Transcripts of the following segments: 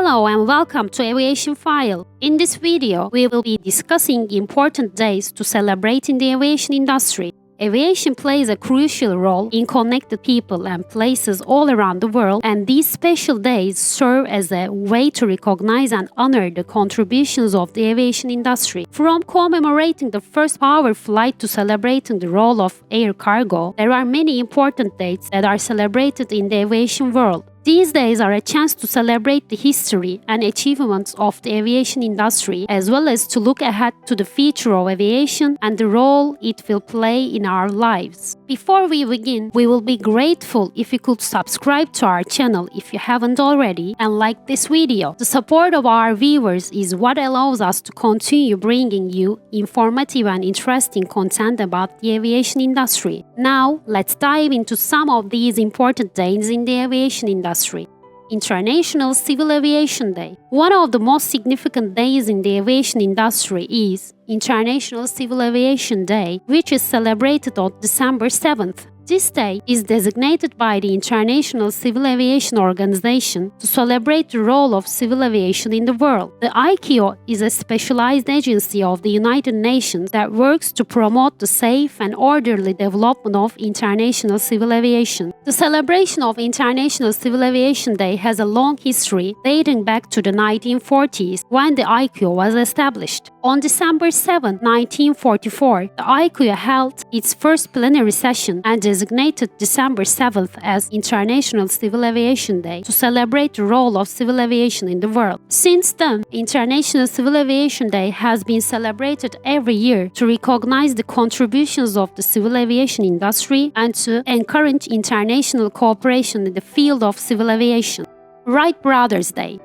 Hello and welcome to Aviation File. In this video, we will be discussing important days to celebrate in the aviation industry. Aviation plays a crucial role in connecting people and places all around the world, and these special days serve as a way to recognize and honor the contributions of the aviation industry. From commemorating the first powered flight to celebrating the role of air cargo, there are many important dates that are celebrated in the aviation world. These days are a chance to celebrate the history and achievements of the aviation industry, as well as to look ahead to the future of aviation and the role it will play in our lives. Before we begin, we will be grateful if you could subscribe to our channel if you haven't already and like this video. The support of our viewers is what allows us to continue bringing you informative and interesting content about the aviation industry. Now, let's dive into some of these important days in the aviation industry. International Civil Aviation Day. One of the most significant days in the aviation industry is International Civil Aviation Day, which is celebrated on December 7th. This day is designated by the International Civil Aviation Organization to celebrate the role of civil aviation in the world. The ICAO is a specialized agency of the United Nations that works to promote the safe and orderly development of international civil aviation. The celebration of International Civil Aviation Day has a long history dating back to the 1940s when the ICAO was established. On December 7, 1944, the ICAO held its first plenary session and designated December 7th as International Civil Aviation Day to celebrate the role of civil aviation in the world. Since then, International Civil Aviation Day has been celebrated every year to recognize the contributions of the civil aviation industry and to encourage international cooperation in the field of civil aviation. Wright Brothers Day.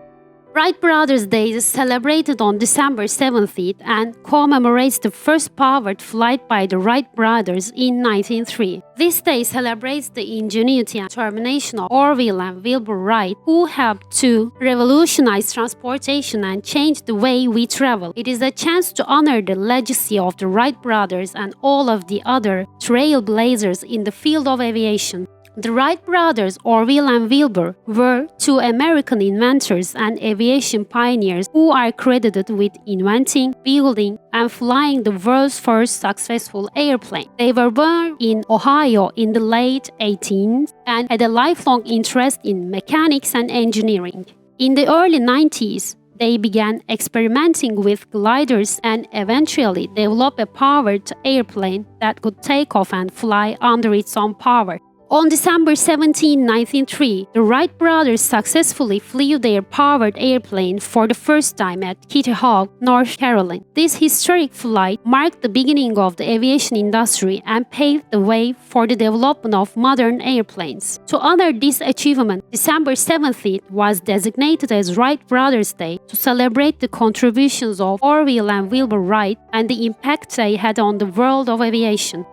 Wright Brothers Day is celebrated on December 17th and commemorates the first powered flight by the Wright brothers in 1903. This day celebrates the ingenuity and determination of Orville and Wilbur Wright, who helped to revolutionize transportation and change the way we travel. It is a chance to honor the legacy of the Wright brothers and all of the other trailblazers in the field of aviation. The Wright brothers, Orville and Wilbur, were two American inventors and aviation pioneers who are credited with inventing, building, and flying the world's first successful airplane. They were born in Ohio in the late 18th and had a lifelong interest in mechanics and engineering. In the early 90s, they began experimenting with gliders and eventually developed a powered airplane that could take off and fly under its own power. On December 17, 1903, the Wright brothers successfully flew their powered airplane for the first time at Kitty Hawk, North Carolina. This historic flight marked the beginning of the aviation industry and paved the way for the development of modern airplanes. To honor this achievement, December 17th was designated as Wright Brothers Day to celebrate the contributions of Orville and Wilbur Wright and the impact they had on the world of aviation.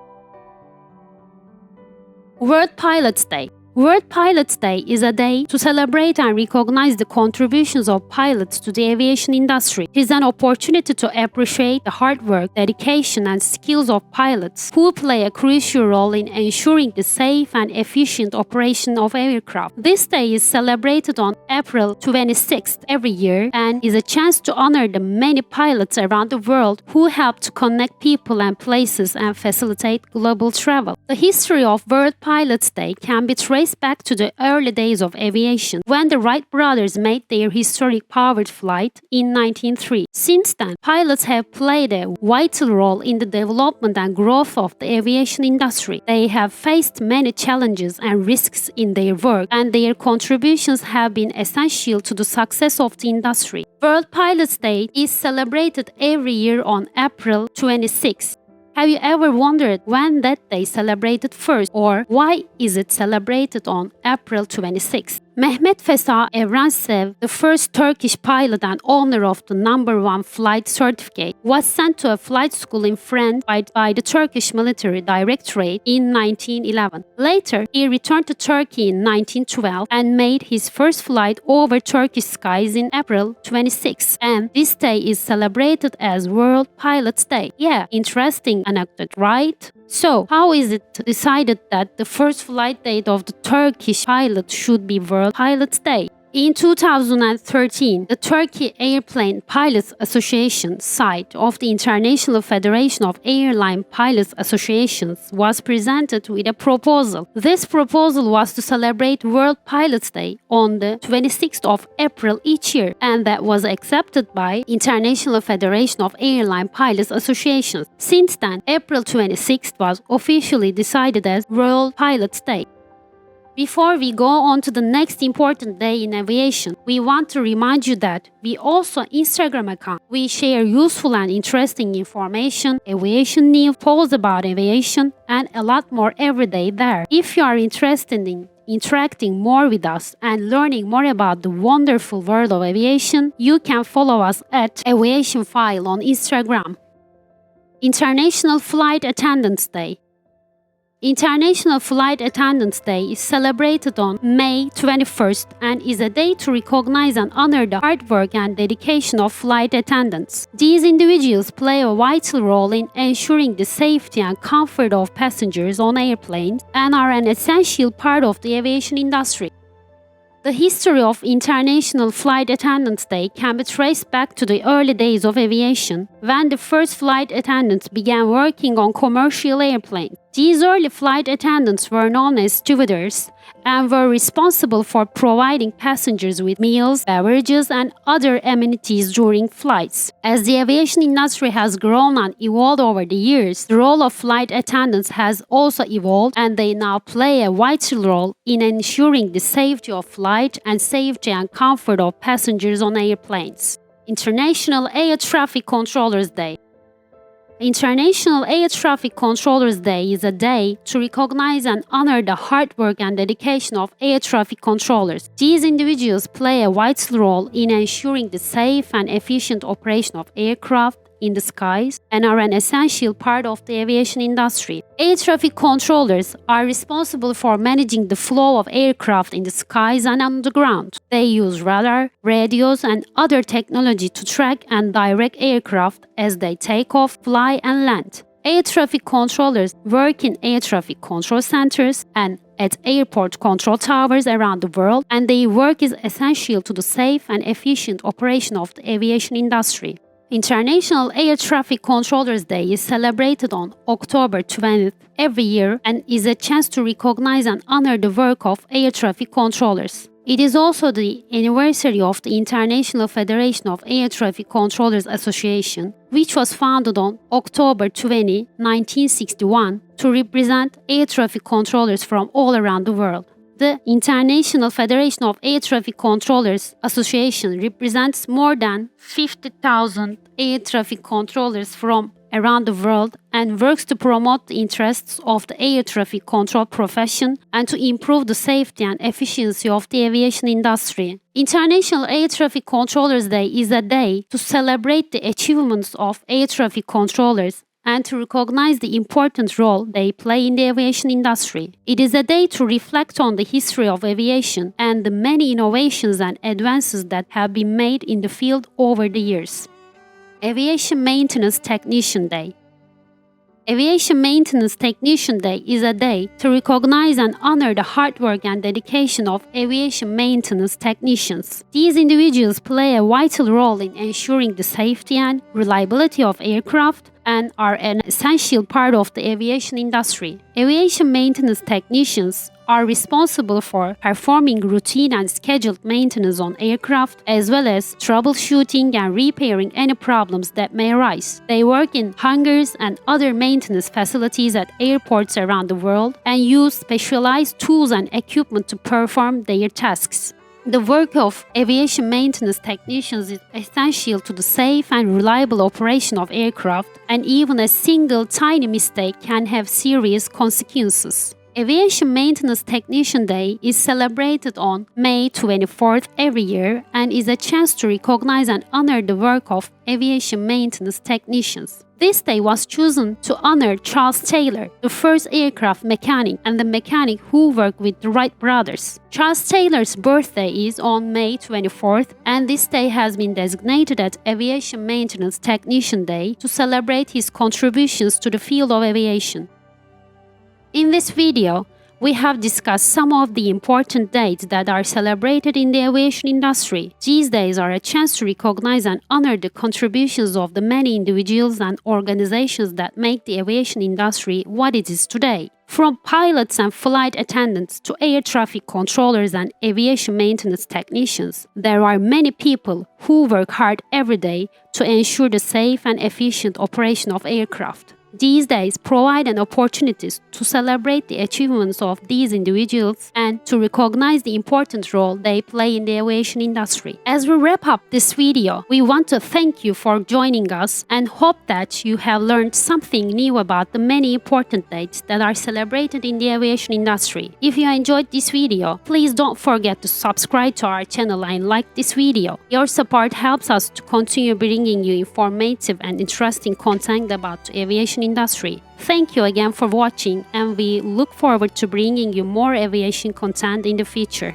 World Pilots Day. World Pilots Day is a day to celebrate and recognize the contributions of pilots to the aviation industry. It is an opportunity to appreciate the hard work, dedication, and skills of pilots who play a crucial role in ensuring the safe and efficient operation of aircraft. This day is celebrated on April 26th every year and is a chance to honor the many pilots around the world who help to connect people and places and facilitate global travel. The history of World Pilots Day can be traced back to the early days of aviation, when the Wright brothers made their historic powered flight in 1903. Since then, pilots have played a vital role in the development and growth of the aviation industry. They have faced many challenges and risks in their work, and their contributions have been essential to the success of the industry. World Pilots Day is celebrated every year on April 26. Have you ever wondered when that day celebrated first, or why is it celebrated on April 26? Mehmet Fesa Evrensev, the first Turkish pilot and owner of the #1 flight certificate, was sent to a flight school in France by the Turkish Military Directorate in 1911. Later, he returned to Turkey in 1912 and made his first flight over Turkish skies in April 26, and this day is celebrated as World Pilots Day. Yeah, interesting anecdote, right? So, how is it decided that the first flight date of the Turkish pilot should be World Pilots Day? In 2013, the Turkey Airplane Pilots Association site of the International Federation of Airline Pilots Associations was presented with a proposal. This proposal was to celebrate World Pilots Day on the 26th of April each year, and that was accepted by International Federation of Airline Pilots Associations. Since then, April 26th was officially decided as World Pilots Day. Before we go on to the next important day in aviation, we want to remind you that we also Instagram account. We share useful and interesting information, aviation news, posts about aviation, and a lot more every day there. If you are interested in interacting more with us and learning more about the wonderful world of aviation, you can follow us at aviationfile on Instagram. International Flight Attendants Day. International Flight Attendants Day is celebrated on May 21st and is a day to recognize and honor the hard work and dedication of flight attendants. These individuals play a vital role in ensuring the safety and comfort of passengers on airplanes and are an essential part of the aviation industry. The history of International Flight Attendants Day can be traced back to the early days of aviation, when the first flight attendants began working on commercial airplanes. These early flight attendants were known as stewardess and were responsible for providing passengers with meals, beverages, and other amenities during flights. As the aviation industry has grown and evolved over the years, the role of flight attendants has also evolved, and they now play a vital role in ensuring the safety of flight and safety and comfort of passengers on airplanes. International Air Traffic Controllers Day. International Air Traffic Controllers Day is a day to recognize and honor the hard work and dedication of air traffic controllers. These individuals play a vital role in ensuring the safe and efficient operation of aircraft in the skies and are an essential part of the aviation industry. Air traffic controllers are responsible for managing the flow of aircraft in the skies and on the ground. They use radar, radios, and other technology to track and direct aircraft as they take off, fly, and land. Air traffic controllers work in air traffic control centers and at airport control towers around the world, and their work is essential to the safe and efficient operation of the aviation industry. International Air Traffic Controllers Day is celebrated on October 20th every year and is a chance to recognize and honor the work of air traffic controllers. It is also the anniversary of the International Federation of Air Traffic Controllers Association, which was founded on October 20, 1961, to represent air traffic controllers from all around the world. The International Federation of Air Traffic Controllers Association represents more than 50,000 air traffic controllers from around the world and works to promote the interests of the air traffic control profession and to improve the safety and efficiency of the aviation industry. International Air Traffic Controllers Day is a day to celebrate the achievements of air traffic controllers and to recognize the important role they play in the aviation industry. It is a day to reflect on the history of aviation and the many innovations and advances that have been made in the field over the years. Aviation Maintenance Technician Day. Aviation Maintenance Technician Day is a day to recognize and honor the hard work and dedication of aviation maintenance technicians. These individuals play a vital role in ensuring the safety and reliability of aircraft and are an essential part of the aviation industry. Aviation maintenance technicians are responsible for performing routine and scheduled maintenance on aircraft, as well as troubleshooting and repairing any problems that may arise. They work in hangars and other maintenance facilities at airports around the world and use specialized tools and equipment to perform their tasks. The work of aviation maintenance technicians is essential to the safe and reliable operation of aircraft, and even a single tiny mistake can have serious consequences. Aviation Maintenance Technician Day is celebrated on May 24th every year and is a chance to recognize and honor the work of aviation maintenance technicians. This day was chosen to honor Charles Taylor, the first aircraft mechanic and the mechanic who worked with the Wright brothers. Charles Taylor's birthday is on May 24th, and this day has been designated as Aviation Maintenance Technician Day to celebrate his contributions to the field of aviation. In this video, we have discussed some of the important dates that are celebrated in the aviation industry. These days are a chance to recognize and honor the contributions of the many individuals and organizations that make the aviation industry what it is today. From pilots and flight attendants to air traffic controllers and aviation maintenance technicians, there are many people who work hard every day to ensure the safe and efficient operation of aircraft. These days provide an opportunity to celebrate the achievements of these individuals and to recognize the important role they play in the aviation industry. As we wrap up this video, we want to thank you for joining us and hope that you have learned something new about the many important dates that are celebrated in the aviation industry. If you enjoyed this video, please don't forget to subscribe to our channel and like this video. Your support helps us to continue bringing you informative and interesting content about the aviation industry. Thank you again for watching, and we look forward to bringing you more aviation content in the future.